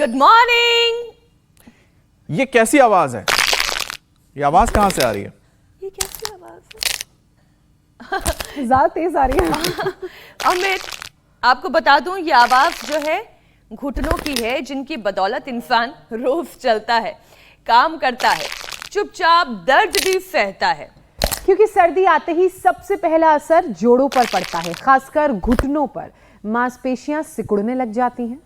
Good morning. ये कैसी आवाज है? ये आवाज कहां से आ रही है? ये कैसी आवाज है? ज्यादा तेज आ रही है। अमित, आपको बता दूं, ये आवाज जो है घुटनों की है, जिनकी बदौलत इंसान रोज चलता है, काम करता है, चुपचाप दर्द भी सहता है। क्योंकि सर्दी आते ही सबसे पहला असर जोड़ों पर पड़ता है, खासकर घुटनों पर। मांसपेशियां सिकुड़ने लग जाती हैं।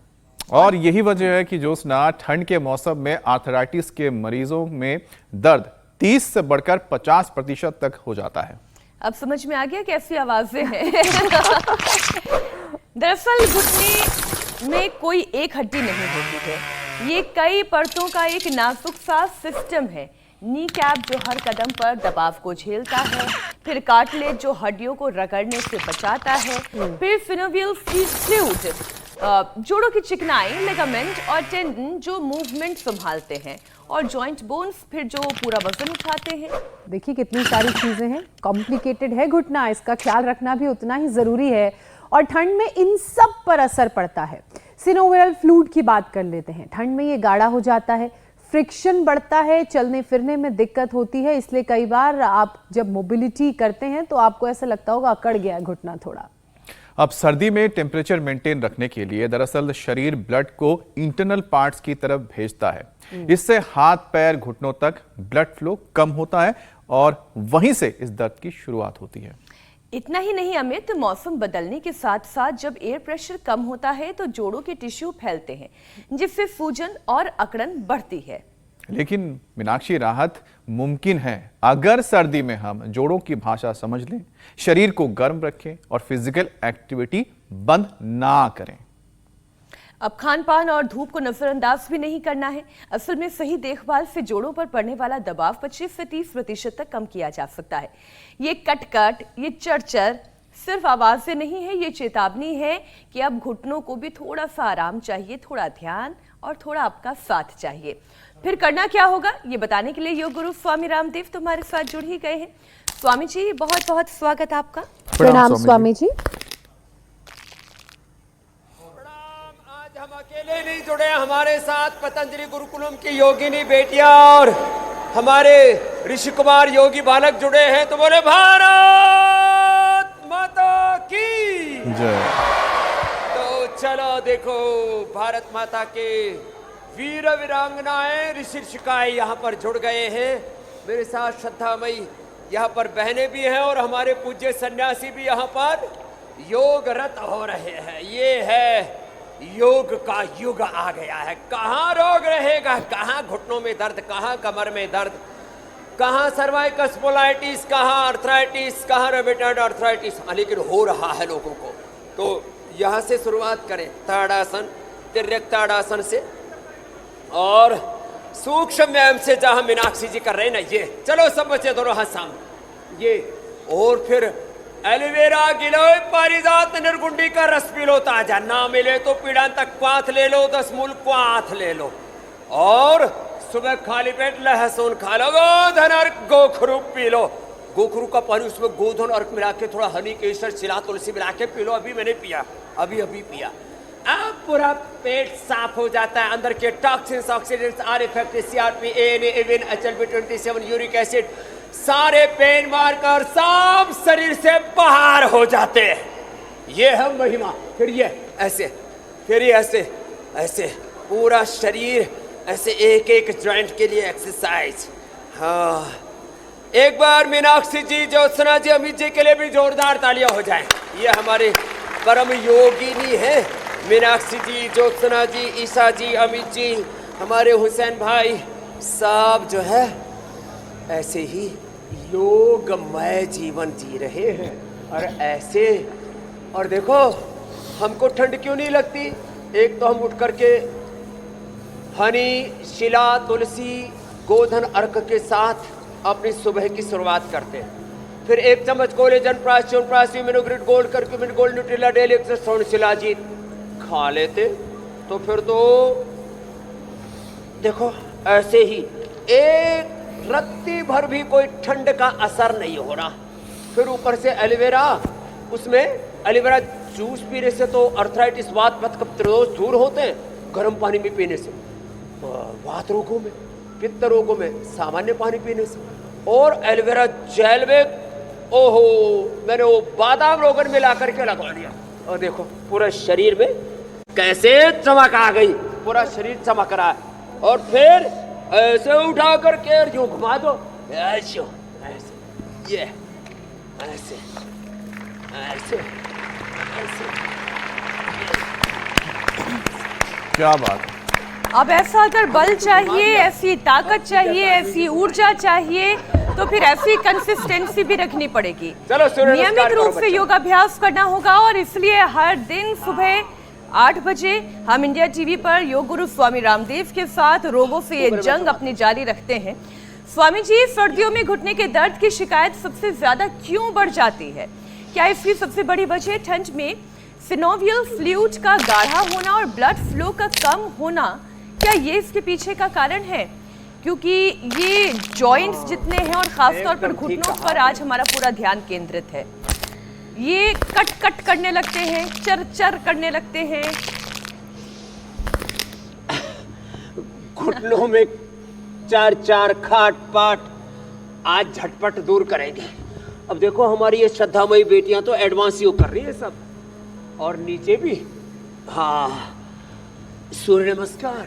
और यही वजह है कि ज्योत्सना, ठंड के मौसम में आर्थराइटिस के मरीजों में दर्द 30 से बढ़कर 50% तक हो जाता है। अब समझ में आ गया कैसी आवाजें हैं। दरअसल घुटने में कोई एक हड्डी नहीं होती है, ये कई परतों का एक नाजुक सा सिस्टम है। नी कैप जो हर कदम पर दबाव को झेलता है, फिर कार्टिलेज जो हड्डियों को रगड़ने से बचाता है, फिर सिनोवियल फ्लूइड जोड़ों की चिकनाई, लिगामेंट और टेंडन जो मूवमेंट संभालते हैं, और जॉइंट बोन्स फिर जो पूरा वजन उठाते हैं। देखिए कितनी सारी चीजें हैं, कॉम्प्लिकेटेड है घुटना, इसका ख्याल रखना भी उतना ही जरूरी है। और ठंड में इन सब पर असर पड़ता है। सिनोवियल फ्लूइड की बात कर लेते हैं। ठंड में ये गाढ़ा हो जाता है, फ्रिक्शन बढ़ता है, चलने फिरने में दिक्कत होती है। इसलिए कई बार आप जब मोबिलिटी करते हैं तो आपको ऐसा लगता होगा अकड़ गया है घुटना थोड़ा। अब सर्दी में टेम्परेचर मेंटेन रखने के लिए दरअसल शरीर ब्लड को इंटरनल पार्ट्स की तरफ भेजता है। इससे हाथ पैर घुटनों तक ब्लड फ्लो कम होता है और वहीं से इस दर्द की शुरुआत होती है। इतना ही नहीं अमित, मौसम बदलने के साथ साथ जब एयर प्रेशर कम होता है तो जोड़ों के टिश्यू फैलते हैं, जिससे सूजन और अकड़न बढ़ती है। लेकिन मीनाक्षी, राहत मुमकिन है अगर सर्दी में हम जोड़ों की भाषा समझ लें, शरीर को गर्म रखें और फिजिकल एक्टिविटी बंद ना करें। अब खान पान और धूप को नजरअंदाज भी नहीं करना है। असल में सही देखभाल से जोड़ों पर पड़ने वाला दबाव 25 से 30% तक कम किया जा सकता है। ये कट, ये चरचर सिर्फ आवाजें नहीं है, ये चेतावनी है कि अब घुटनों को भी थोड़ा सा आराम चाहिए, थोड़ा ध्यान और थोड़ा आपका साथ चाहिए। फिर करना क्या होगा, ये बताने के लिए योग गुरु स्वामी रामदेव तुम्हारे साथ जुड़ ही गए हैं। स्वामी जी, बहुत बहुत स्वागत आपका। प्रणाम स्वामी जी। आज हम अकेले नहीं जुड़े, हमारे साथ पतंजलि गुरुकुलम की योगिनी बेटियां और हमारे ऋषि कुमार योगी बालक जुड़े हैं। तो बोले भारत माता की जय। तो चलो देखो, भारत माता के वीर वीरांगनाएं, ऋषि ऋषिकाएं यहाँ पर जुड़ गए हैं। मेरे साथ श्रद्धामयी यहाँ पर बहनें भी हैं और हमारे पूज्य सन्यासी भी यहाँ पर योगरत हो रहे हैं। ये है योग का युग आ गया है। कहाँ रोग रहेगा, कहाँ घुटनों में दर्द, कहाँ कमर में दर्द, कहाँ सर्वाइकल स्पोलाइटिस, कहाँ अर्थराइटिस, कहाँ रोमेटॉइड अर्थराइटिस, लेकिन हो रहा है लोगों को। तो यहाँ से शुरुआत करें, ताड़ासन, तिर्यक ताड़ासन से, और सूक्ष्म व्यायाम से जहाँ मीनाक्षी जी कर रहे हैं ना, ये चलो सब बच्चे दोनों हाथ सामने, ये, और फिर एलोवेरा गिलोय पारिजात निर्गुंडी का रस पी लो ताजा, ना मिले तो पीड़ांतक क्वाथ ले लो, 10 मूल क्वाथ ले लो, और सुबह खाली पेट लहसुन खा लो, गोधन अर्क गोखरू पी लो। गोखरू का पानी, उसमें गोधन अर्क मिला के, थोड़ा हनी केसर, चिला तुलसी मिला के पी लो। अभी मैंने पिया, अभी पिया। अब पूरा पेट साफ हो जाता है, अंदर के toxins, oxidants, are effective, CRP, ANA, इविन, HLB27, यूरिक एसिड, सारे पेन मार्कर सब शरीर से बाहर हो जाते हैं। ये है महिमा। फिर ये ऐसे, फिर ये ऐसे ऐसे, पूरा शरीर ऐसे, एक एक जॉइंट के लिए एक्सरसाइज। हाँ, एक बार मीनाक्षी जी, ज्योत्सना जी, अमित जी के लिए भी जोरदार तालियां हो जाएं। ये हमारे परम योगिनी है, मीनाक्षी जी, ज्योत्सना जी, ईशा जी, अमित जी, हमारे हुसैन भाई, सब जो है ऐसे ही योगमय जीवन जी रहे हैं। और ऐसे, और देखो हमको ठंड क्यों नहीं लगती। एक तो हम उठ करके हनी, शिला, तुलसी, गोधन अर्क के साथ अपनी सुबह की शुरुआत करते हैं। फिर 1 चम्मच कोलेजन प्राश मिनोग्रिड gold curcumin gold Nutrela daily extra shilajit खा लेते। तो फिर तो देखो ऐसे ही एक रत्ती भर भी कोई ठंड का असर नहीं हो रहा। फिर ऊपर से एलोवेरा, उसमें एलोवेरा जूस पीने से तो अर्थराइटिस, वात, पित्त, कफ, त्रिदोष दूर होते हैं। गर्म पानी में पीने से, वात रोगों में, पित्त रोगों में सामान्य पानी पीने से, और एलोवेरा जेल में ओहो मैंने वो बादाम रोगन मिला करके लगवा दिया और देखो पूरा शरीर में कैसे चमक आ गई, पूरा शरीर चमक रहा है। और फिर ऐसे उठा करके यूं घुमा दो, ऐसे ऐसे, ये ऐसे ऐसे ऐसे। क्या बात है। अब ऐसा अगर बल चाहिए, ऐसी ताकत चाहिए, ऐसी ऊर्जा चाहिए, तो फिर ऐसी कंसिस्टेंसी भी रखनी पड़ेगी। चलो सूर्य नमस्कार नियमित करो रूप से बच्चों। योगाभ्यास करना होगा और इसलिए हर दिन सुबह 8 बजे हम इंडिया टीवी पर योग गुरु स्वामी रामदेव के साथ रोगों से ये जंग अपनी जारी रखते हैं। स्वामी जी, सर्दियों में घुटने के दर्द की शिकायत सबसे ज्यादा क्यों बढ़ जाती है? क्या इसकी सबसे बड़ी वजह ठंड में सिनोवियल फ्लूइड का गाढ़ा होना और ब्लड फ्लो का कम होना, क्या ये इसके पीछे का कारण है? क्योंकि ये जॉइंट्स जितने हैं और खासतौर पर घुटनों पर आज हमारा पूरा ध्यान केंद्रित है, ये कट कट करने लगते हैं, चर चर करने लगते हैं। घुटनों में चार चार खाट पाट आज झटपट दूर करेंगे। अब देखो हमारी ये श्रद्धामयी बेटियां तो एडवांस योग कर रही है सब, और नीचे भी हाँ सूर्य नमस्कार,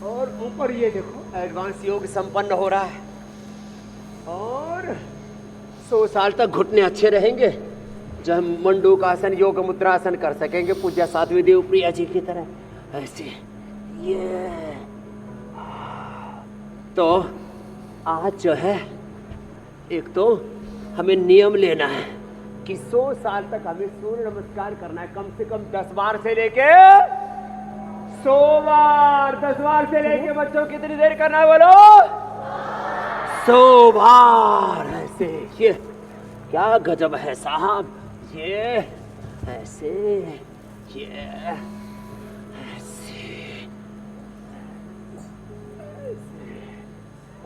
और ऊपर ये देखो एडवांस योग संपन्न हो रहा है। और 100 साल तक घुटने अच्छे रहेंगे, जब हम मंडूकासन योग मुद्रासन कर सकेंगे पूज्य साध्वी देव प्रिया जी की तरह ऐसे। ये तो आज जो है एक तो हमें नियम लेना है कि 100 साल तक हमें सूर्य नमस्कार करना है, कम से कम 10 बार से लेके 100 बार, 10 बार से लेके बच्चों कितनी देर करना है बोलो? 100 बार ऐसे। ये क्या गजब है साहब, ये ऐसे, ये ऐसे,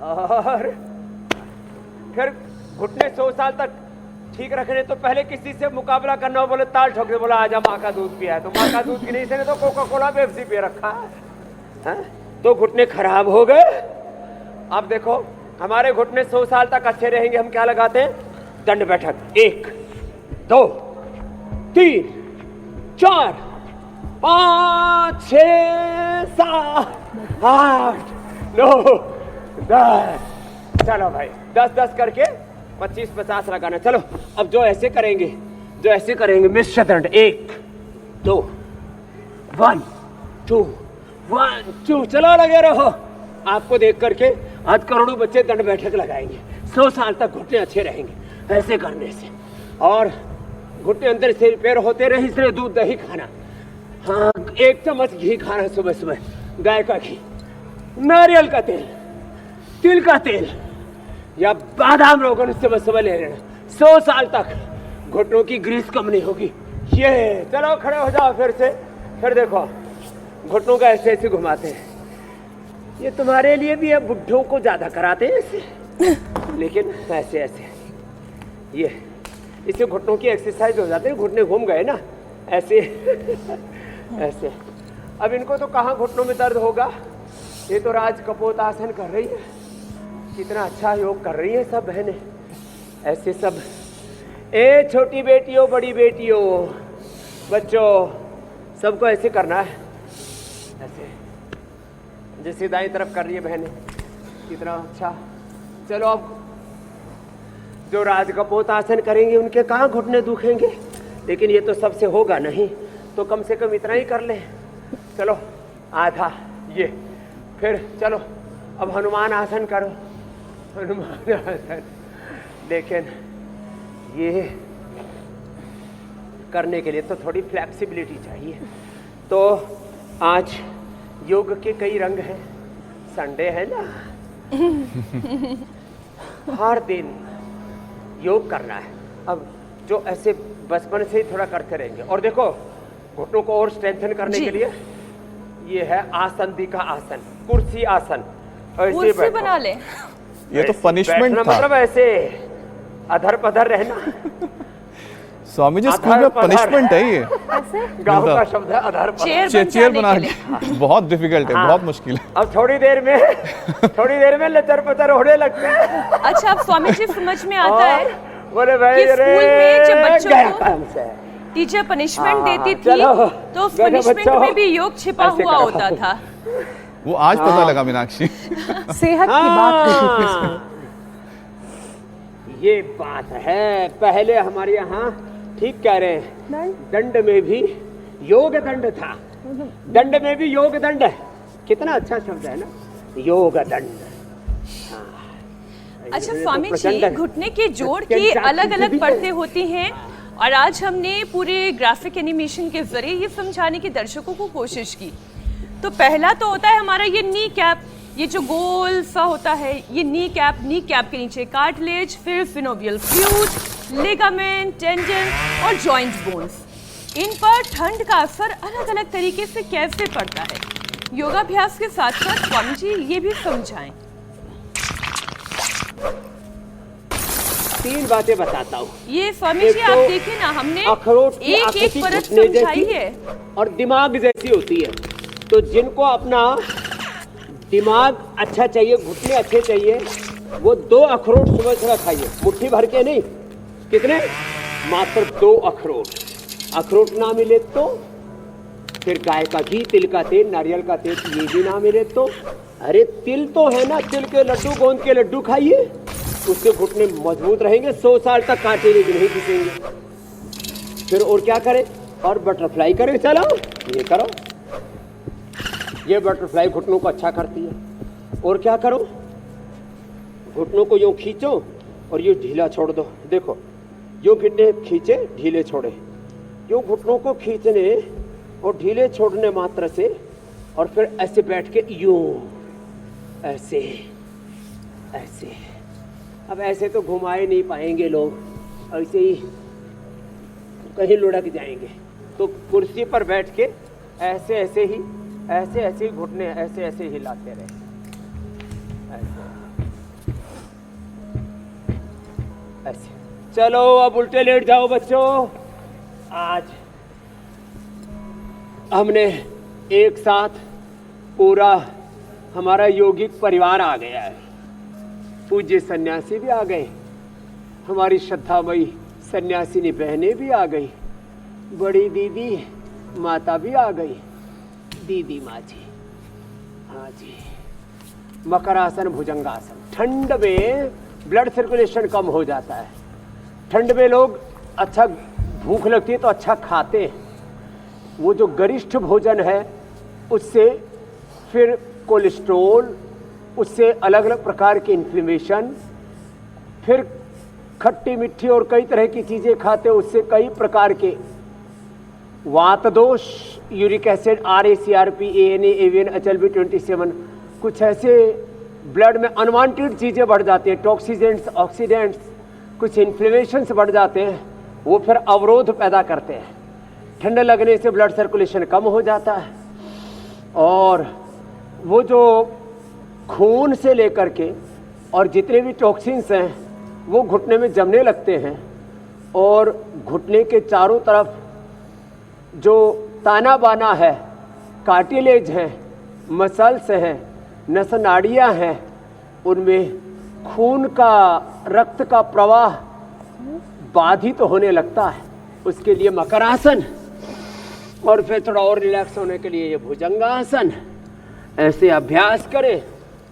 और फिर घुटने 100 साल तक ठीक रखने तो पहले किसी से मुकाबला करना हो, बोले ताल ठोक दे, बोला आजा माँ का दूध पिया है, तो माँ का दूध की नहीं से तो कोका कोला पेप्सी पिए रखा है, तो घुटने खराब हो गए। अब देखो हमारे घुटने 100 साल तक अच्छे रहेंगे, हम क्या लगाते हैं? दंड बैठक। 1 2 3 4 5 6 7 8 9 10। चलो भाई 10-10 करके 25-50 लगाना। चलो अब जो ऐसे करेंगे मिश्र दंड। 1 2 1 2 1 2। चलो लगे रहो। आपको देख करके आज करोड़ों बच्चे दंड बैठक लगाएंगे। 100 साल तक घुटने अच्छे रहेंगे ऐसे करने से। और घुटने अंदर से रिपेयर होते रहे, इसलिए दूध दही खाना, हाँ 1 चम्मच घी खाना सुबह सुबह, गाय का घी, नारियल का तेल, तिल का तेल या बादाम रोगन सुबह सुबह ले लेना। 100 साल तक घुटनों की ग्रीस कम नहीं होगी। ये चलो खड़े हो जाओ फिर से। फिर देखो घुटनों का ऐसे ऐसे घुमाते हैं। ये तुम्हारे लिए भी है, बुढ़ों को ज्यादा कराते हैं ऐसे, लेकिन ऐसे ऐसे। ये इससे घुटनों की एक्सरसाइज हो जाती है। घुटने घूम गए ना ऐसे ऐसे। अब इनको तो कहाँ घुटनों में दर्द होगा, ये तो राज कपोतासन कर रही है। कितना अच्छा योग कर रही है सब बहनें ऐसे सब। ए छोटी बेटियों, बड़ी बेटियों, बच्चों, सबको ऐसे करना है ऐसे, जैसे दाएं तरफ कर रही है बहनें। कितना अच्छा। चलो अब जो राज कपोतासन करेंगे उनके कहाँ घुटने दुखेंगे, लेकिन ये तो सबसे होगा नहीं, तो कम से कम इतना ही कर ले। चलो आधा ये। फिर चलो अब हनुमान आसन करो, हनुमान आसन। लेकिन ये करने के लिए तो थोड़ी फ्लेक्सिबिलिटी चाहिए। तो आज योग के कई रंग हैं। संडे है ना, हर दिन योग करना है। अब जो ऐसे बचपन से ही थोड़ा करते रहेंगे। और देखो घुटनों को और स्ट्रेंथन करने के लिए ये है आसन का आसन, कुर्सी आसन। ऐसे कुर्सी बना ले। ये तो पनिशमेंट था। मतलब ऐसे अधर पधर रहना। स्वामी जी स्कूल में पनिशमेंट है ये। गाँव का शब्द है आधार पर। चेयर बना के बहुत डिफिकल्ट है, बहुत मुश्किल है। अब थोड़ी देर में लचर पचर होने लगते हैं। अच्छा, अब स्वामी जी समझ में आता है बोले भाई कि स्कूल में जब बच्चों गया को काम से। टीचर पनिशमेंट देती थी चलो, तो बैठो पनिशमेंट बच्चों। में भी योग छिपा ऐसे हुआ करो। होता था। वो आज पता लगा मीनाक्षी। सेहत की बात होती थी। ये बात है, पहले हमारे यहाँ ठीक कह रहे हैं, दंड में भी योग दंड था। दंड में भी योग दंड है। कितना अच्छा शब्द है ना, योग दंड। अच्छा स्वामी जी, घुटने के जोड़ की अलग अलग परतें होती हैं और आज हमने पूरे ग्राफिक एनिमेशन के जरिए ये समझाने की दर्शकों को कोशिश की। तो पहला तो होता है हमारा ये नी कैप, ये जो गोल सा होता है, ये नी कैप के नीचे कार्टिलेज, फिर सिनोवियल फ्लूइड, लिगामेंट, टेंडन और जॉइंट बोन्स। इन पर ठंड का असर अलग अलग तरीके से कैसे पड़ता है, योगाभ्यास के साथ साथ स्वामी जी ये भी समझाएं। 3 बातें बताता हूँ। ये स्वामी एक जी तो आप देखिए ना, हमने अखरोट की एक आकृति परत घुटने समझाई जैसी है। और दिमाग जैसी होती है। तो जिनको अपना दिमाग अच्छा चाहिए, घुटने अच्छे चाहिए, वो 2 अखरोट सुबह सुबह खाइए, मुट्ठी भर के नहीं। कितने? मात्र 2 अखरोट। अखरोट ना मिले तो फिर गाय का घी, तिल का तेल, नारियल का तेल, ये भी ना मिले तो अरे तिल तो है ना, तिल के लड्डू, गोंद के लड्डू खाइए, उससे घुटने मजबूत रहेंगे, 100 साल तक कांटे भी नहीं खींचेंगे। फिर और क्या करें? और बटरफ्लाई करें। चलो ये करो, ये बटरफ्लाई घुटनों को अच्छा करती है। और क्या करो? घुटनों को यूं खींचो और यूं ढीला छोड़ दो। देखो यूं घुटने खींचे, ढीले छोड़े, यूं घुटनों को खींचने और ढीले छोड़ने मात्र से, और फिर ऐसे बैठ के यूं, ऐसे ऐसे। अब ऐसे तो घुमाए नहीं पाएंगे लोग, ऐसे ही कहीं लुढ़क जाएंगे। तो कुर्सी पर बैठ के ऐसे ऐसे ही घुटने ऐसे ऐसे हिलाते रहे, ऐसे। चलो अब उल्टे लेट जाओ बच्चों। आज हमने एक साथ पूरा हमारा यौगिक परिवार आ गया है। पूज्य सन्यासी भी आ गए, हमारी श्रद्धामयी सन्यासिनी बहनें भी आ गई, बड़ी दीदी माता भी आ गई, दीदी माँ जी, हाँ जी। मकरासन, भुजंगासन। ठंड में ब्लड सर्कुलेशन कम हो जाता है। ठंड में लोग अच्छा, भूख लगती है तो अच्छा खाते हैं। वो जो गरिष्ठ भोजन है उससे फिर कोलेस्ट्रोल, उससे अलग अलग प्रकार के इन्फ्लेमेशन, फिर खट्टी मिट्टी और कई तरह की चीज़ें खाते हैं, उससे कई प्रकार के वात दोष, uric acid, RACRP, ANA, AVN, HLB27, कुछ ऐसे ब्लड में अनवांटेड चीज़ें बढ़ जाती हैं, टॉक्सिजेंट्स, ऑक्सीडेंट्स, कुछ इन्फ्लेमेशंस बढ़ जाते हैं, वो फिर अवरोध पैदा करते हैं। ठंड लगने से ब्लड सर्कुलेशन कम हो जाता है और वो जो खून से लेकर के और जितने भी टॉक्सिन्स हैं वो घुटने में जमने लगते हैं और घुटने के चारों तरफ जो ताना बाना है, कार्टिलेज हैं, मसल्स हैं, नस नाड़ियाँ हैं, उनमें खून का, रक्त का प्रवाह बाधित होने लगता है। उसके लिए मकरासन, और फिर थोड़ा और रिलैक्स होने के लिए ये भुजंगासन। ऐसे अभ्यास करें।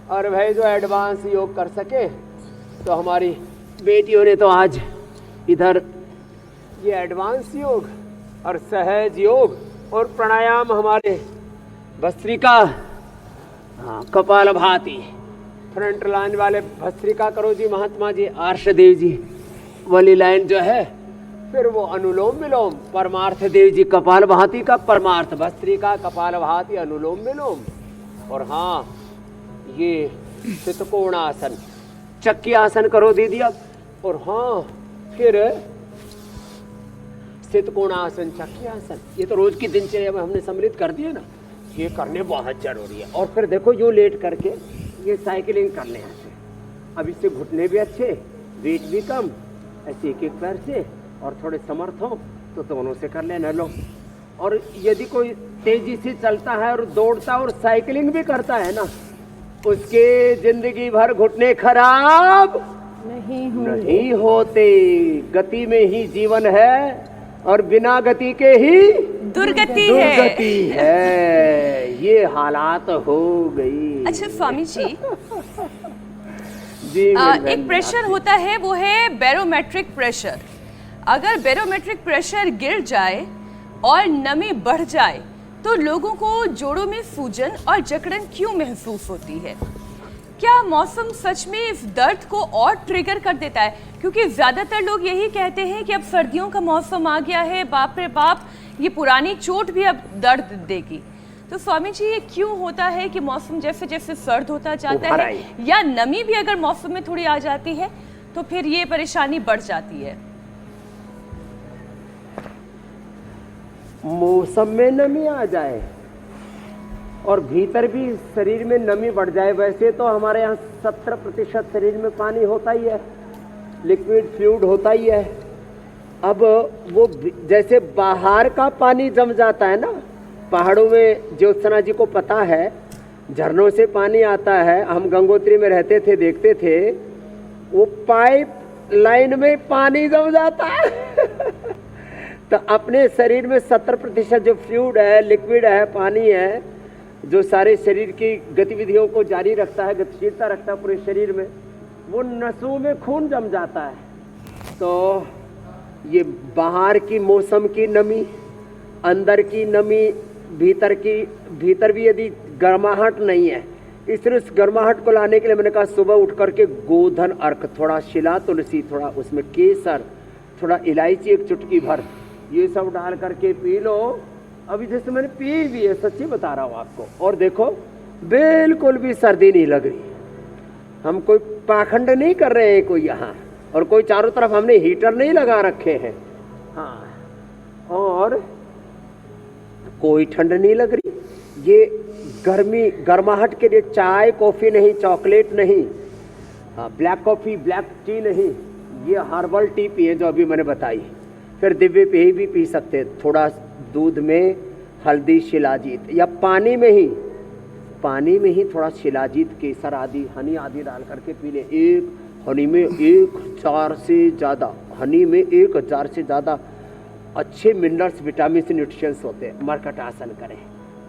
और भाई जो एडवांस योग कर सके तो हमारी बेटियों ने तो आज इधर ये एडवांस योग और सहज योग और प्राणायाम, हमारे भस्त्रिका, हाँ, कपालभाति, फ्रंट लाइन वाले भस्त्रिका करो जी, महात्मा जी, आर्षदेव जी वाली लाइन जो है, फिर वो अनुलोम विलोम, परमार्थ देव जी कपालभाति का परमार्थ, भस्त्रिका, कपालभाति, अनुलोम विलोम। और हाँ, ये चितकोणासन, चक्की आसन करो दीदी अब। और हाँ, फिर चितकोणासन, चक्की आसन, ये तो रोज की दिनचर्या में हमने सम्मिलित कर दिए ना, ये करने बहुत जरूरी है। और फिर देखो यूँ लेट करके ये साइकिलिंग कर लें ऐसे। अब इससे घुटने भी अच्छे, वेट भी कम, ऐसे एक एक पैर से और थोड़े समर्थ हो तो दोनों से कर लेना लो। और यदि कोई तेजी से चलता है और दौड़ता और साइकिलिंग भी करता है ना, उसके जिंदगी भर घुटने खराब नहीं होते। गति में ही जीवन है और बिना गति के ही दुर्गति है। ये हालात हो गई। अच्छा स्वामी जी, जी एक प्रेशर होता है, वो है बैरोमेट्रिक प्रेशर। अगर बैरोमेट्रिक प्रेशर गिर जाए और नमी बढ़ जाए तो लोगों को जोड़ों में सूजन और जकड़न क्यों महसूस होती है? क्या मौसम सच में इस दर्द को और ट्रिगर कर देता है? क्योंकि ज्यादातर लोग यही कहते हैं कि अब सर्दियों का मौसम आ गया है, बाप रे बाप, ये पुरानी चोट भी अब दर्द देगी। तो स्वामी जी, ये क्यों होता है कि मौसम जैसे जैसे सर्द होता जाता है, या नमी भी अगर मौसम में थोड़ी आ जाती है तो फिर ये परेशानी बढ़ जाती है? मौसम में नमी आ जाए और भीतर भी शरीर में नमी बढ़ जाए। वैसे तो हमारे यहाँ 70% शरीर में पानी होता ही है, लिक्विड फ्लूइड होता ही है। अब वो जैसे बाहर का पानी जम जाता है ना, पहाड़ों में ज्योत्सना जी को पता है, झरनों से पानी आता है। हम गंगोत्री में रहते थे, देखते थे, वो पाइप लाइन में पानी जम जाता है। तो अपने शरीर में 70% जो फ्लूइड है, लिक्विड है, पानी है, जो सारे शरीर की गतिविधियों को जारी रखता है, गतिशीलता रखता है पूरे शरीर में, वो नसों में खून जम जाता है। तो ये बाहर की मौसम की नमी, अंदर की नमी, भीतर भी यदि गर्माहट नहीं है, इसलिए उस गर्माहट को लाने के लिए मैंने कहा सुबह उठ करके गोधन अर्क, थोड़ा शिला तुलसी, थोड़ा उसमें केसर, थोड़ा इलायची, एक चुटकी भर, ये सब डाल करके पी लो। अभी जैसे मैंने पी भी है, सच्ची बता रहा हूँ आपको, और देखो बिल्कुल भी सर्दी नहीं लग रही। हम कोई पाखंड नहीं कर रहे हैं कोई यहाँ, और कोई चारों तरफ हमने हीटर नहीं लगा रखे हैं। हाँ, और कोई ठंड नहीं लग रही। ये गर्माहट के लिए चाय कॉफी नहीं, चॉकलेट नहीं, ब्लैक कॉफी ब्लैक टी नहीं, ये हर्बल टी पिए जो अभी मैंने बताई। फिर दिव्य पेय भी पी सकते हैं, थोड़ा दूध में हल्दी, शिलाजीत, या पानी में ही थोड़ा शिलाजीत, केसर आदि, हनी आदि डाल करके पी ले। हनी में 1000 से ज़्यादा, हनी में 1000 से ज़्यादा अच्छे मिनरल्स, विटामिन, न्यूट्रिशंस होते हैं। मरकट आसन करें,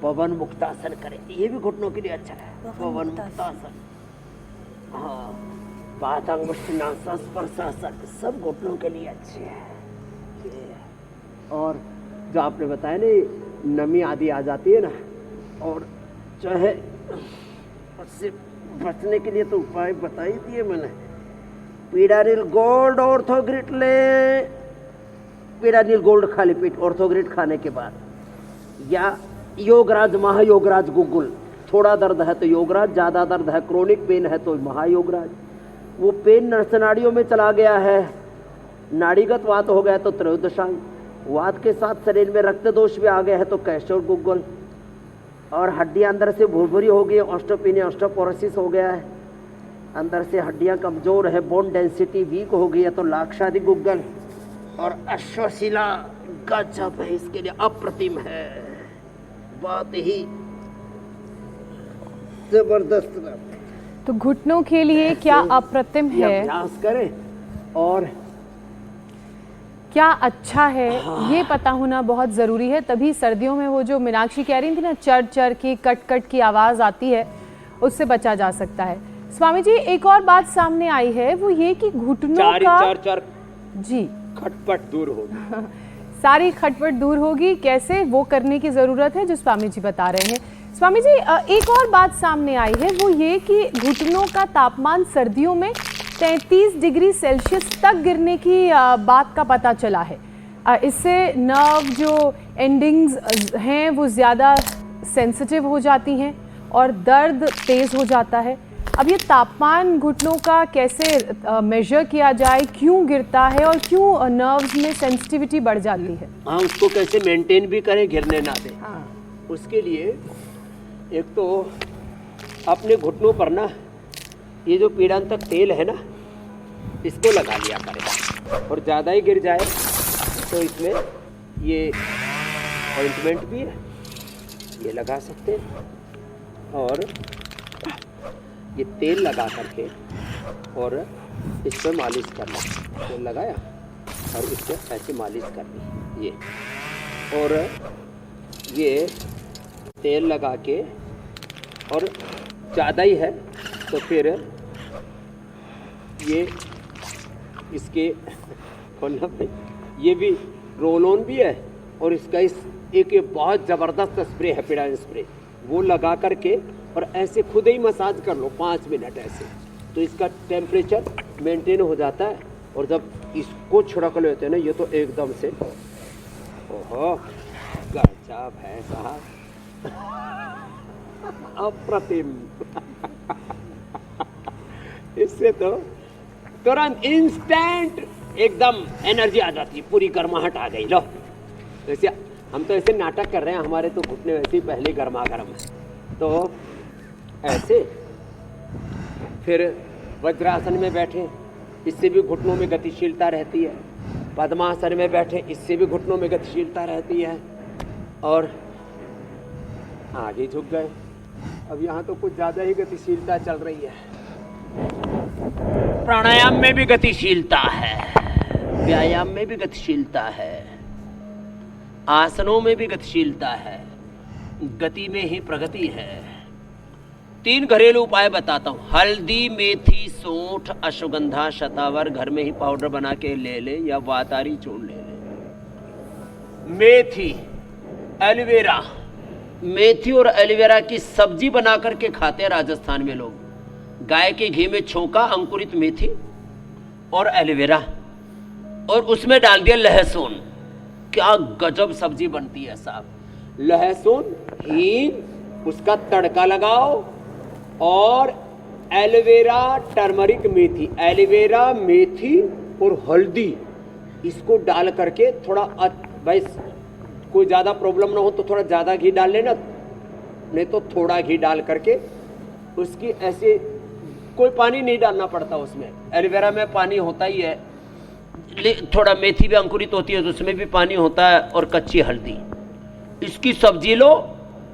पवन मुक्तासन करें, ये भी घुटनों के लिए अच्छा है। पवन मुक्तासन, हाँ, पातांगुष्ठासन, स्पर्शासन, सब घुटनों के लिए अच्छे हैं। और जो आपने बताया ना, नमी आदि आ जाती है ना, और चाहे उससे बचने के लिए तो उपाय बता ही दिए मैंने। पीडानिल गोल्ड ऑर्थोग्रिट ले, पीडानिल गोल्ड खाली पेट ऑर्थोग्रिट खाने के बाद, या योगराज, महायोगराज गुगुल। थोड़ा दर्द है तो योगराज, ज़्यादा दर्द है, क्रोनिक पेन है तो महायोगराज। वो पेन नसनाड़ियों में चला गया है, नाड़ीगत वात हो गया तो त्रयोदशांग, वात के साथ शरीर में रक्त दोष भी आ गया है तो कैस्टोर गुगुल, और हड्डियां अंदर से भुरभुरी हो गई, ऑस्टोपेनिया, ऑस्टोपोरोसिस हो गया है, अंदर से हड्डियां कमजोर है, बोन डेंसिटी वीक हो गई है तो लाक्षादि गुगल, और अश्वशिला गजब है, इसके लिए अप्रतिम है, बात ही जबरदस्त। तो घुटनों के लिए क्या अप्रतिम है, अभ्यास करें और क्या अच्छा है, ये पता होना बहुत ज़रूरी है। तभी सर्दियों में वो जो मीनाक्षी कह रही थी ना, चर चर की, कट कट की आवाज़ आती है, उससे बचा जा सकता है। स्वामी जी, एक और बात सामने आई है, वो ये कि घुटनों का चर जी खटपट दूर होगी। सारी खटपट दूर होगी, कैसे, वो करने की ज़रूरत है जो स्वामी जी बता रहे हैं। स्वामी जी, एक और बात सामने आई है, वो ये कि घुटनों का तापमान सर्दियों में 33 डिग्री सेल्सियस तक गिरने की बात का पता चला है। इससे नर्व जो एंडिंग्स हैं वो ज़्यादा सेंसिटिव हो जाती हैं और दर्द तेज़ हो जाता है। अब ये तापमान घुटनों का कैसे मेजर किया जाए, क्यों गिरता है और क्यों नर्व्स में सेंसिटिविटी बढ़ जाती है? हाँ, उसको कैसे मेंटेन भी करें, गिरने ना दें। हाँ। उसके लिए एक तो अपने घुटनों पर ना ये जो पीड़ांतक तेल है ना, इसको लगा लिया करें, और ज़्यादा ही गिर जाए तो इसमें ये ऑइंटमेंट भी है, ये लगा सकते हैं, और ये तेल लगा करके और इस पर मालिश करना। तेल लगाया और इस पर ऐसे मालिश करनी, ये, और ये तेल लगा के, और ज़्यादा ही है तो फिर ये इसके खोलना पे, ये भी रोल ऑन भी है, और इसका एक बहुत ज़बरदस्त स्प्रे है, पिडाइन स्प्रे, वो लगा करके और ऐसे खुद ही मसाज कर लो 5 मिनट ऐसे, तो इसका टेम्परेचर मेंटेन हो जाता है। और जब इसको छिड़क लेते हैं ना, ये तो एकदम से ओहो गजब है साहब, अप्रतिम। इससे तो तुरंत इंस्टेंट एकदम एनर्जी आ जाती है, पूरी गर्माहट आ गई। लो वैसे हम तो ऐसे नाटक कर रहे हैं, हमारे तो घुटने वैसे ही पहले गर्मा गर्म है, तो ऐसे फिर वज्रासन में बैठे, इससे भी घुटनों में गतिशीलता रहती है। पद्मासन में बैठे, इससे भी घुटनों में गतिशीलता रहती है। और आगे झुक गए, अब यहाँ तो कुछ ज़्यादा ही गतिशीलता चल रही है। प्राणायाम में भी गतिशीलता है, व्यायाम में भी गतिशीलता है, आसनों में भी गतिशीलता है, गति में ही प्रगति है। 3 घरेलू उपाय बताता हूँ। हल्दी, मेथी, सौंठ, अश्वगंधा, शतावर घर में ही पाउडर बना के ले ले, या वातारी चूर्ण ले ले। मेथी, एलोवेरा, मेथी और एलोवेरा की सब्जी बना करके खाते हैं राजस्थान में लोग। गाय के घी में छोंका अंकुरित मेथी और एलोवेरा, और उसमें डाल दिया लहसुन, क्या गजब सब्जी बनती है साहब। लहसुन, हींग, उसका तड़का लगाओ, और एलोवेरा, टर्मरिक, मेथी, एलोवेरा, मेथी और हल्दी, इसको डाल करके थोड़ा, भाई कोई ज़्यादा प्रॉब्लम ना हो तो थोड़ा ज़्यादा घी डाल लेना, नहीं तो थोड़ा घी डाल करके उसकी ऐसे, कोई पानी नहीं डालना पड़ता उसमें, एलोवेरा में पानी होता ही है, थोड़ा मेथी भी अंकुरित होती है तो उसमें भी पानी होता है, और कच्ची हल्दी, इसकी सब्जी लो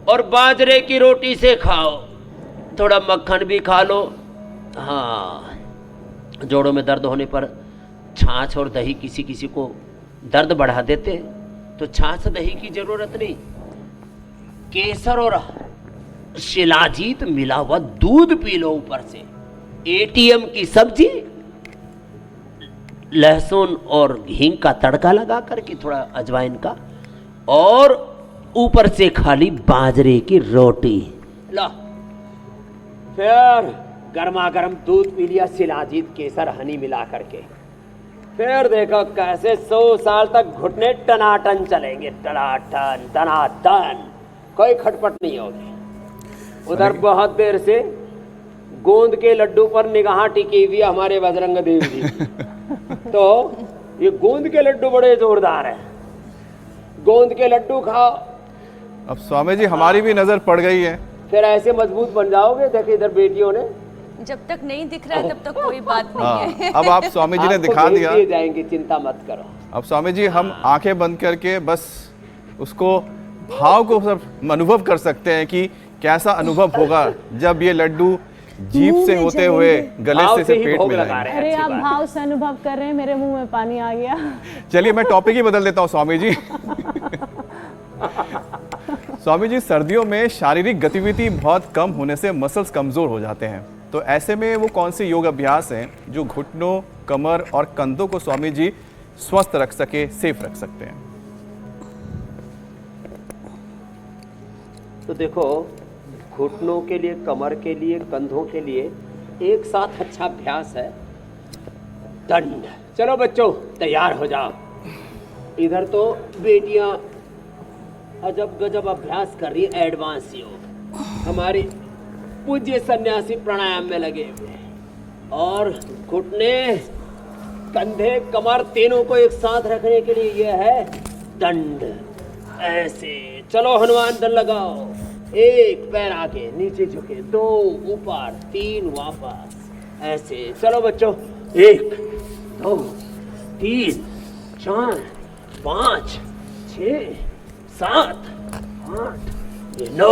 और बाजरे की रोटी से खाओ, थोड़ा मक्खन भी खा लो। हाँ, जोड़ों में दर्द होने पर छाछ और दही, किसी किसी को दर्द बढ़ा देते तो छाछ दही की जरूरत नहीं, केसर और शिलाजीत मिला हुआ दूध पी लो ऊपर से, एटीएम की सब्जी, लहसुन और हींग का तड़का लगा करके, थोड़ा अजवाइन का, और ऊपर से खाली बाजरे की रोटी लो, फिर गर्मा गर्म दूध पी लिया, शिलाजीत, केसर, हनी मिला करके, फिर देखो कैसे 100 साल तक घुटने टनाटन चलेंगे, टनाटन टनाटन, कोई खटपट नहीं होगी। उधर बहुत देर से गोंद के लड्डू पर निगाह टिकी हुई हमारे बजरंग देव जी तो ये गोंद के लड्डू बड़े जोरदार हैं, गोंद के लड्डू खाओ। अब स्वामी जी हमारी भी नजर पड़ गई है, फिर ऐसे मजबूत बन जाओगे। देखिए इधर बेटियों ने, जब तक नहीं दिख रहा है तब तक कोई बात नहीं हाँ, है। अब आप स्वामी जी ने दिखा दिया, जाएंगे, चिंता मत करो। अब स्वामी जी हम आंखें बंद करके बस उसको, भाव को सब अनुभव कर सकते हैं कि कैसा अनुभव होगा जब ये लड्डू जीभ से होते हुए गले से पेट में जाएंगे। अरे आप भाव से अनुभव कर रहे हैं, मेरे मुंह में पानी आ गया। चलिए मैं टॉपिक ही बदल देता हूँ स्वामी जी। स्वामी जी, सर्दियों में शारीरिक गतिविधि बहुत कम होने से मसल्स कमजोर हो जाते हैं, तो ऐसे में वो कौन से योग अभ्यास हैं जो घुटनों, कमर और कंधों को स्वामी जी स्वस्थ रख सके, सेफ रख सकते हैं? तो देखो, घुटनों के लिए, कमर के लिए, कंधों के लिए एक साथ अच्छा अभ्यास है दंड। चलो बच्चों तैयार हो जाओ। इधर तो बेटियां अजब गजब अभ्यास कर रही है, एडवांस योग। हमारी पूज्य सन्यासी प्राणायाम में लगे हुए, और घुटने, कंधे, कमर तीनों को एक साथ रखने के लिए यह है दंड। ऐसे चलो, हनुमान दंड लगाओ। 1 पैर आगे, नीचे झुके, 2 ऊपर, 3 वापस, ऐसे। चलो बच्चों, 1 2 3 4 5 6 7 8 ये 9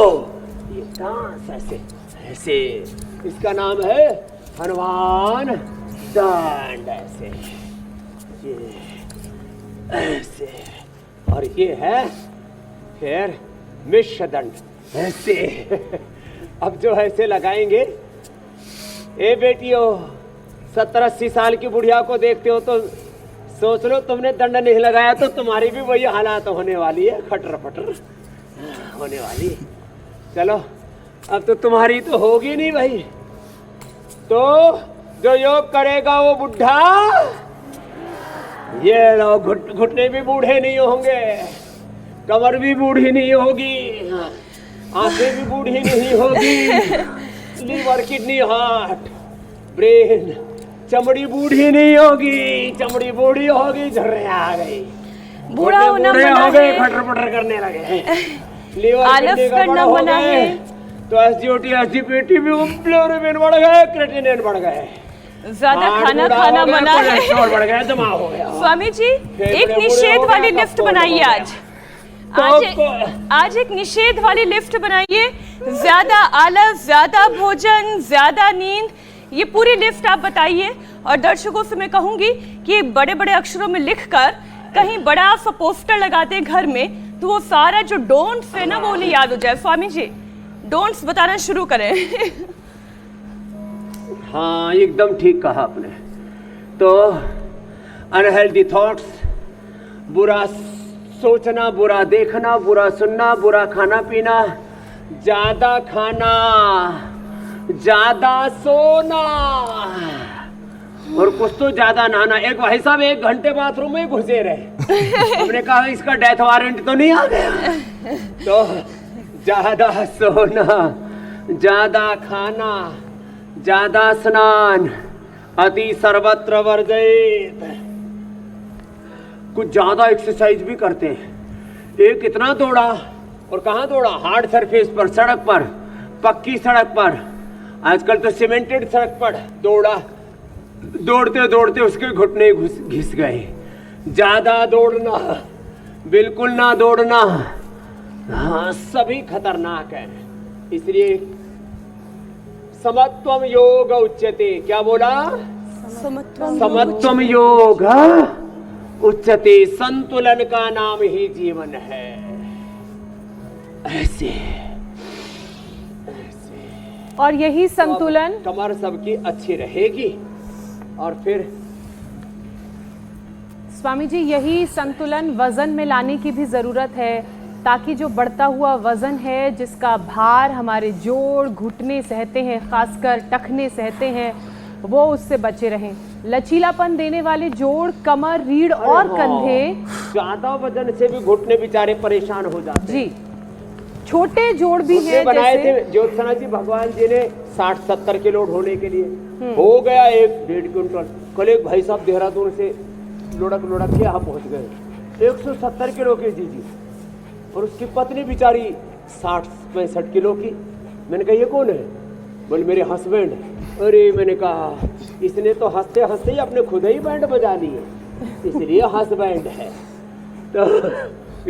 ये 10 ऐसे ऐसे इसका नाम है हनुमान दंड ऐसे ये ऐसे और ये है फिर मिश्र दंड ऐसे अब जो ऐसे लगाएंगे ए बेटियों 70-80 साल की बुढ़िया को देखते हो तो सोच लो तुमने दंड नहीं लगाया तो तुम्हारी भी वही हालात होने वाली है खटर पटर होने वाली चलो अब तो तुम्हारी तो होगी नहीं भाई तो जो योग करेगा वो बुढ़ा ये लोग घुटने भी बूढ़े नहीं होंगे कमर भी बूढ़ी नहीं होगी आंखें भी बूढ़ी नहीं होगी लीवर किडनी हार्ट ब्रेन चमड़ी बूढ़ी नहीं होगी चमड़ी बूढ़ी होगी झर्रे आ गई बूढ़ा होना बूढ़े मना हो गए है। फटर फटर करने लगे लीवर आलस किडनी का करना बड़ा हो मना गए है। तो एसजीओटी एसजीपीटी भी बिलिरुबिन बढ़ गए क्रेटिनिन बढ़ गए ज्यादा हार्ट खाना बूढ़ा खाना हो गया, मना है। कोलेस्ट्रॉल बढ़ गया जमा हो गया स्वामी जी फेफड़े एक बूढ़े निषेध हो वाली गए, लिफ्ट कब्ज बनाइए हो आज गया। आज एक निषेध वाली लिफ्ट बनाइए ज्यादा आलस ज्यादा भोजन ज्यादा नींद ये पूरी लिफ्ट आप बताइए और दर्शकों से मैं कहूंगी कि बड़े बड़े अक्षरों में लिखकर कहीं बड़ा सा पोस्टर लगा दें घर में तो वो सारा जो डोंट्स है ना वो उन्हें याद हो जाए स्वामी जी डोंट्स बताना शुरू करें हाँ एकदम ठीक कहा आपने तो अनहेल्दी थॉट्स बुरा सोचना बुरा देखना बुरा सुनना बुरा खाना पीना ज्यादा खाना ज्यादा सोना और कुछ तो ज्यादा नहाना एक भाई साहब 1 घंटे बाथरूम में घुसे रहे हमने कहा इसका डेथ वारंट तो नहीं आ गया तो ज्यादा सोना ज्यादा खाना ज्यादा स्नान अति सर्वत्र वर्जित कुछ ज्यादा एक्सरसाइज भी करते हैं एक इतना दौड़ा और कहाँ दौड़ा हार्ड सरफेस पर सड़क पर पक्की सड़क पर आजकल तो सीमेंटेड सड़क पर दौड़ा दौड़ते दौड़ते उसके घुटने घिस गए ज्यादा दौड़ना बिल्कुल ना दौड़ना हाँ सभी खतरनाक है इसलिए समत्वम योग उच्यते क्या बोला समत्वम योग उच्यते संतुलन का नाम ही जीवन है ऐसे और यही संतुलन कमर सबकी अच्छी रहेगी और फिर स्वामी जी यही संतुलन वजन में लाने की भी जरूरत है ताकि जो बढ़ता हुआ वजन है जिसका भार हमारे जोड़ घुटने सहते हैं खासकर टखने सहते हैं वो उससे बचे रहें लचीलापन देने वाले जोड़ कमर रीढ़ और कंधे ज्यादा वजन से भी घुटने बेचारे परेशान हो जाते हैं जी छोटे जोड़ भी हैं बनाए थे जैसे ज्योत्सना जी भगवान जी ने 60-70 किलो ढोने के लिए हो गया 1-1.5 क्विंटल कल एक भाई साहब देहरादून से लुढ़क के यहाँ पहुंच गए 170 किलो के जी और उसकी पत्नी बेचारी 60-65 किलो की मैंने कहा ये कौन है बोले मेरे हस्बैंड अरे मैंने कहा इसने तो हंसते हंसते ही अपने खुद ही बैंड बजा लिए इसलिए हस्बैंड है तो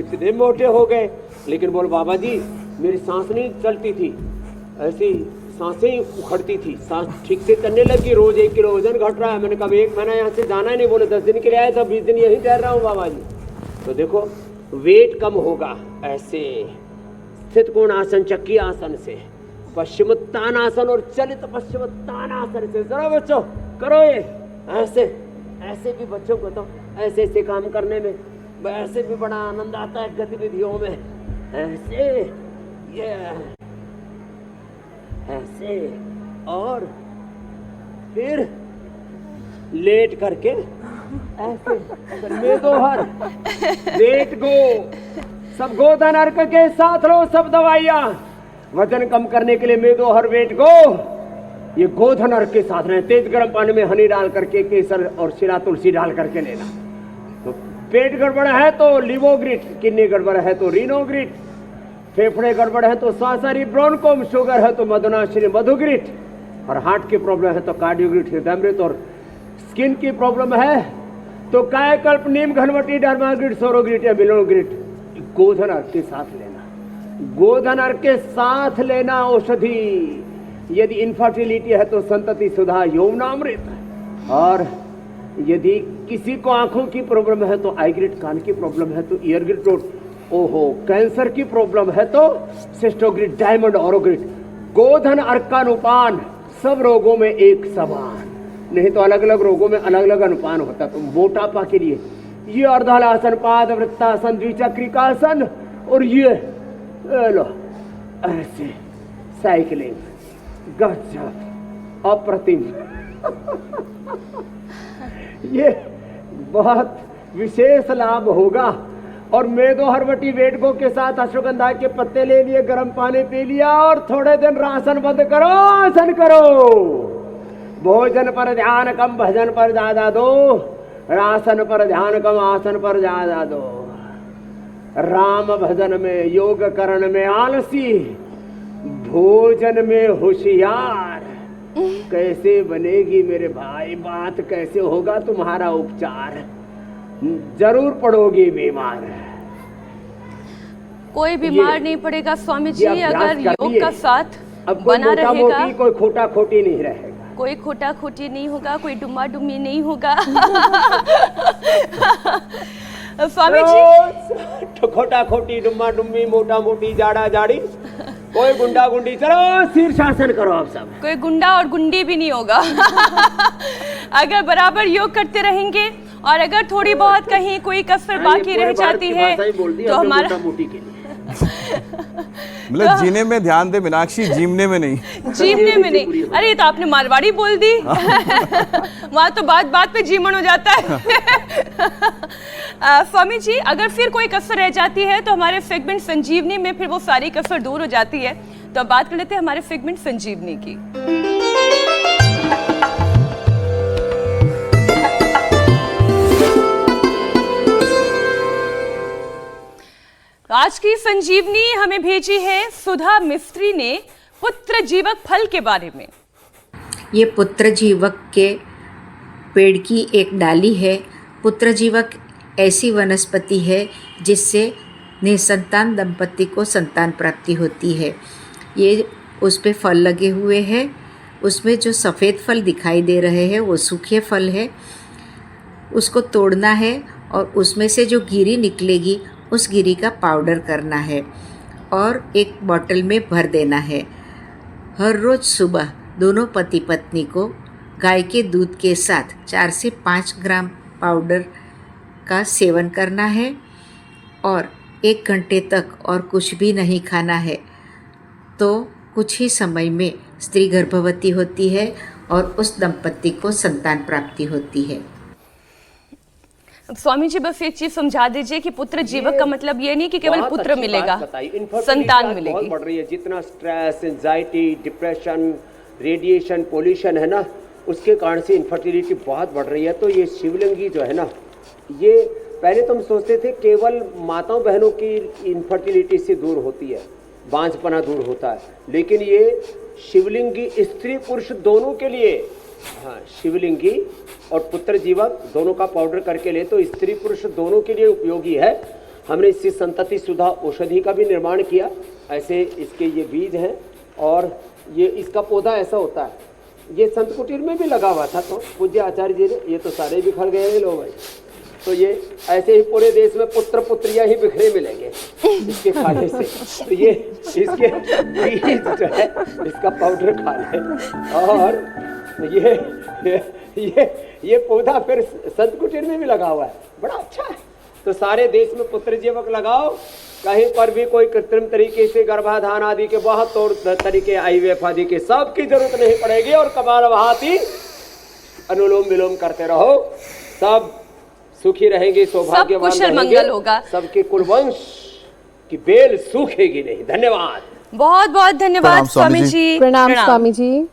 इतने मोटे हो गए लेकिन बोल बाबा जी मेरी सांस नहीं चलती थी ऐसी सांसें ही उखड़ती थी सांस ठीक से चलने लगी रोज 1 किलो वजन घट रहा है मैंने कहा 1 महीना यहाँ से जाना ही नहीं बोले 10 दिन के लिए आए था 20 दिन यहीं ठहर रहा हूँ बाबा जी तो देखो वेट कम होगा ऐसे स्थित कोण आसन चक्की आसन से पश्चिमोत्तानासन और चलित पश्चिमोत्तानासन से जरा बच्चों करो ये ऐसे ऐसे भी बच्चों को तो ऐसे ऐसे काम करने में ऐसे भी बड़ा आनंद आता है गतिविधियों में ऐसे ये ऐसे और फिर लेट करके ऐसे मेदोहर वेट गो सब गोधन अर्क के साथ लो सब दवाइयां वजन कम करने के लिए मेदोहर वेट गो ये गोधन अर्क के साथ रहे तेज गर्म पानी में हनी डाल करके केसर और शिरा तुलसी डाल करके लेना तो पेट गड़बड़ है तो लिवोग्रिट किडनी गड़बड़ है तो रीनोग्रिट फेफड़े गड़बड़ है तो सांसारी ब्रोनकोम शुगर है तो मधुनाश्री मधुग्रिट और हार्ट की प्रॉब्लम है तो कार्डियोग्रिट हृदयमृत और स्किन की प्रॉब्लम है तो कायकल्प, नीम, घनवटी, डर्माग्रिड, सोरोग्रिड या बिलोग्रिड गोधन अर्क के साथ लेना। गोधन अर्क के साथ लेना औषधि। यदि इनफर्टिलिटी है तो संतति सुधा यौवनामृत, और यदि किसी को आंखों की प्रॉब्लम है तो आई ग्रिड, कान की प्रॉब्लम है तो ईयर ग्रिड रोड, ओहो कैंसर की प्रॉब्लम है तो सिस्टोग्रिड, डायमंड, ऑरोग्रिड। गोधन अर्क का अनुपान सब रोगों में एक समान, नहीं तो अलग अलग रोगों में अलग अलग अनुपान होता। तो मोटापा के लिए ये अर्धहलासन, पाद वृत्तासन, द्विचक्रिकासन, और ये लो ऐसे साइकिलिंग, गजब, अप्रतिम। ये बहुत विशेष लाभ होगा। और मेदो हरवटी वेटको के साथ अश्वगंधा के पत्ते ले लिए, गर्म पानी पी लिया और थोड़े दिन रासन बंद करो, आसन करो। भोजन पर ध्यान कम, भजन पर ज्यादा दो। रासन पर ध्यान कम, आसन पर ज्यादा दो। राम भजन में, योग करण में आलसी, भोजन में होशियार। कैसे बनेगी मेरे भाई बात, कैसे होगा तुम्हारा उपचार? जरूर पड़ोगी बीमार। कोई बीमार नहीं पड़ेगा स्वामी जी, अगर योग का साथ अब बना कोई रहेगा। मोटी, कोई खोटा खोटी नहीं रहेगा। कोई खोटा खोटी नहीं होगा, कोई डुम्मा डुम्मी नहीं होगा। स्वामी जी, तो खोटा खोटी, डुम्मा डुम्मी, मोटा मोटी, जाड़ा जाड़ी, कोई गुंडा गुंडी, चलो शीर्षासन करो आप सब। कोई गुंडा और गुंडी भी नहीं होगा। अगर बराबर योग करते रहेंगे और अगर थोड़ी बहुत कहीं कोई कसर बाकी रह जाती है तो हमारा मोटी के लिए मतलब जीने में ध्यान दे मीनाक्षी, जीवने में नहीं। जीवने में नहीं। अरे ये तो आपने मारवाड़ी बोल दी। वहाँ तो बात बात पे जीवन हो जाता है। स्वामी जी, अगर फिर कोई कसर रह जाती है तो हमारे फिगमेंट संजीवनी में फिर वो सारी कसर दूर हो जाती है। तो अब बात कर लेते हैं हमारे फिगमेंट संजीवनी की। आज की संजीवनी हमें भेजी है सुधा मिस्त्री ने पुत्र जीवक फल के बारे में। ये पुत्र जीवक के पेड़ की एक डाली है। पुत्र जीवक ऐसी वनस्पति है जिससे निसंतान दंपति को संतान प्राप्ति होती है। ये उस पे फल लगे हुए हैं। उसमें जो सफ़ेद फल दिखाई दे रहे हैं वो सूखे फल है। उसको तोड़ना है और उसमें से जो गिरी निकलेगी उस गिरी का पाउडर करना है और एक बॉटल में भर देना है। हर रोज़ सुबह दोनों पति पत्नी को गाय के दूध के साथ 4 से 5 ग्राम पाउडर का सेवन करना है और 1 घंटे तक और कुछ भी नहीं खाना है। तो कुछ ही समय में स्त्री गर्भवती होती है और उस दंपति को संतान प्राप्ति होती है। स्वामी जी, बस एक चीज समझा दीजिए कि पुत्र जीवक का मतलब ये नहीं कि केवल पुत्र मिलेगा, संतान मिलेगी। बहुत बढ़ रही है। जितना stress, anxiety, depression, radiation, pollution है ना, उसके कारण से इनफर्टिलिटी बहुत बढ़ रही है। तो ये शिवलिंगी जो है ना, ये पहले तो हम सोचते थे केवल माताओं बहनों की इनफर्टिलिटी से दूर होती है, बांझपना दूर होता है, लेकिन ये शिवलिंगी स्त्री पुरुष दोनों के लिए, हाँ, शिवलिंगी और पुत्र जीवक दोनों का पाउडर करके ले तो स्त्री पुरुष दोनों के लिए उपयोगी है। हमने इससे संतति सुधा औषधि का भी निर्माण किया। ऐसे इसके ये बीज हैं और ये इसका पौधा ऐसा होता है। ये संत कुटीर में भी लगा हुआ था, तो पूज्य आचार्य जी ने, ये तो सारे बिखर गए हैं लोग भाई। तो ये ऐसे ही पूरे देश में पुत्र पुत्रियां ही बिखरे मिलेंगे इसके खाने से। तो ये इसके बीज जो है इसका पाउडर खा ले। और ये पौधा फिर संत कुटीर में भी लगा हुआ है, बड़ा अच्छा है। तो सारे देश में पुत्र जीवक लगाओ। कहीं पर भी कोई कृत्रिम तरीके से गर्भाधान आदि के बहुत तौर तरीके, IVF आदि के, सबकी जरूरत नहीं पड़ेगी। और कपाल भाती अनुलोम विलोम करते रहो, सब सुखी रहेंगे, सौभाग्यवान सब कुशल मंगल होगा। सबके कुलवंश की बेल सूखेगी नहीं। धन्यवाद, बहुत बहुत धन्यवाद स्वामी जी। प्रणाम स्वामी जी।